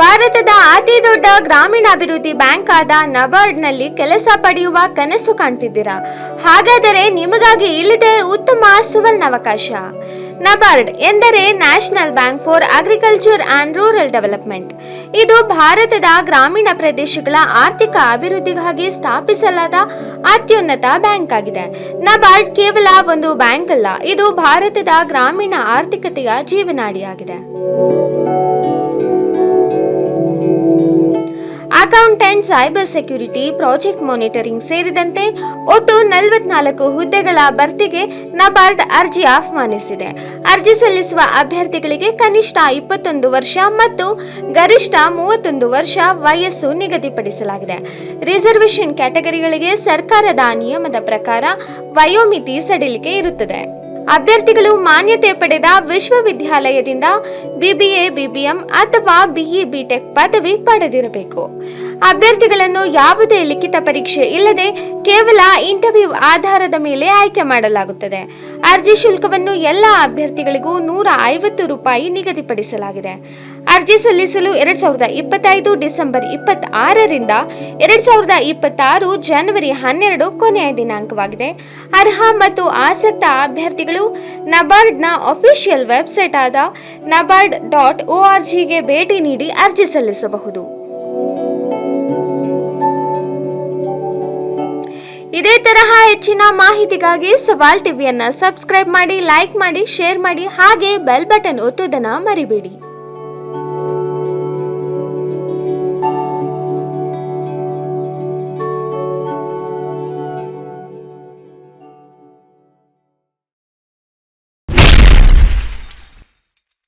ಭಾರತದ ಅತಿ ದೊಡ್ಡ ಗ್ರಾಮೀಣಾಭಿವೃದ್ಧಿ ಬ್ಯಾಂಕ್ ಆದ ನಬಾರ್ಡ್ನಲ್ಲಿ ಕೆಲಸ ಪಡೆಯುವ ಕನಸು ಕಾಣ್ತಿದ್ದೀರಾ? ಹಾಗಾದರೆ ನಿಮಗಾಗಿ ಇಲ್ಲಿದೆ ಉತ್ತಮ ಸುವರ್ಣಾವಕಾಶ. ನಬಾರ್ಡ್ ಎಂದರೆ national bank for agriculture and rural development. ಇದು ಭಾರತದ ಗ್ರಾಮೀಣ ಪ್ರದೇಶಗಳ ಆರ್ಥಿಕ ಅಭಿವೃದ್ಧಿಗಾಗಿ ಸ್ಥಾಪಿಸಲಾದ ಅತ್ಯುನ್ನತ ಬ್ಯಾಂಕ್ ಆಗಿದೆ. ನಬಾರ್ಡ್ ಕೇವಲ ಒಂದು ಬ್ಯಾಂಕ್ ಅಲ್ಲ, ಇದು ಭಾರತದ ಗ್ರಾಮೀಣ ಆರ್ಥಿಕತೆಯ ಜೀವನಾಡಿಯಾಗಿದೆ. Accountant, cyber security, project monitoring ಸೇರಿದಂತೆ ಒಟ್ಟು 44 ಹುದ್ದೆಗಳ ಭರ್ತಿಗೆ ನಬಾರ್ಡ್ ಅರ್ಜಿ ಆಹ್ವಾನಿಸಿದೆ. ಅರ್ಜಿ ಸಲ್ಲಿಸುವ ಅಭ್ಯರ್ಥಿಗಳಿಗೆ ಕನಿಷ್ಠ 21 ವರ್ಷ ಮತ್ತು ಗರಿಷ್ಠ 31 ವರ್ಷ ವಯಸ್ಸು ನಿಗದಿಪಡಿಸಲಾಗಿದೆ. ರಿಸರ್ವೇಶನ್ ಕ್ಯಾಟಗರಿಗಳಿಗೆ ಸರ್ಕಾರದ ನಿಯಮದ ಪ್ರಕಾರ ವಯೋಮಿತಿ ಸಡಿಲಿಕೆ ಇರುತ್ತದೆ. ಅಭ್ಯರ್ಥಿಗಳು ಮಾನ್ಯತೆ ಪಡೆದ ವಿಶ್ವವಿದ್ಯಾಲಯದಿಂದ BBA, BBM ಅಥವಾ BE, BTech ಪದವಿ ಪಡೆದಿರಬೇಕು. ಅಭ್ಯರ್ಥಿಗಳನ್ನು ಯಾವುದೇ ಲಿಖಿತ ಪರೀಕ್ಷೆ ಇಲ್ಲದೆ ಕೇವಲ ಇಂಟರ್ವ್ಯೂ ಆಧಾರದ ಮೇಲೆ ಆಯ್ಕೆ ಮಾಡಲಾಗುತ್ತದೆ. ಅರ್ಜಿ ಶುಲ್ಕವನ್ನು ಎಲ್ಲ ಅಭ್ಯರ್ಥಿಗಳಿಗೂ ₹150 ನಿಗದಿಪಡಿಸಲಾಗಿದೆ. ಅರ್ಜಿ ಸಲ್ಲಿಸಲು 2025 ಡಿಸೆಂಬರ್ 26ರಿಂದ 2026 ಜನವರಿ 12 ಕೊನೆಯ ದಿನಾಂಕವಾಗಿದೆ. ಅರ್ಹ ಮತ್ತು ಆಸಕ್ತ ಅಭ್ಯರ್ಥಿಗಳು ನಬಾರ್ಡ್ನ ಅಫಿಷಿಯಲ್ ವೆಬ್ಸೈಟ್ ಆದ nabard.orgಗೆ ಭೇಟಿ ನೀಡಿ ಅರ್ಜಿ ಸಲ್ಲಿಸಬಹುದು. ಇದೇ ತರಹ ಹೆಚ್ಚಿನ ಮಾಹಿತಿಗಾಗಿ ಸವಾಲ್ ಟಿವಿಯನ್ನ ಸಬ್ಸ್ಕ್ರೈಬ್ ಮಾಡಿ, ಲೈಕ್ ಮಾಡಿ, ಶೇರ್ ಮಾಡಿ, ಹಾಗೆ ಬೆಲ್ ಬಟನ್ ಒತ್ತುವುದನ್ನು ಮರಿಬೇಡಿ.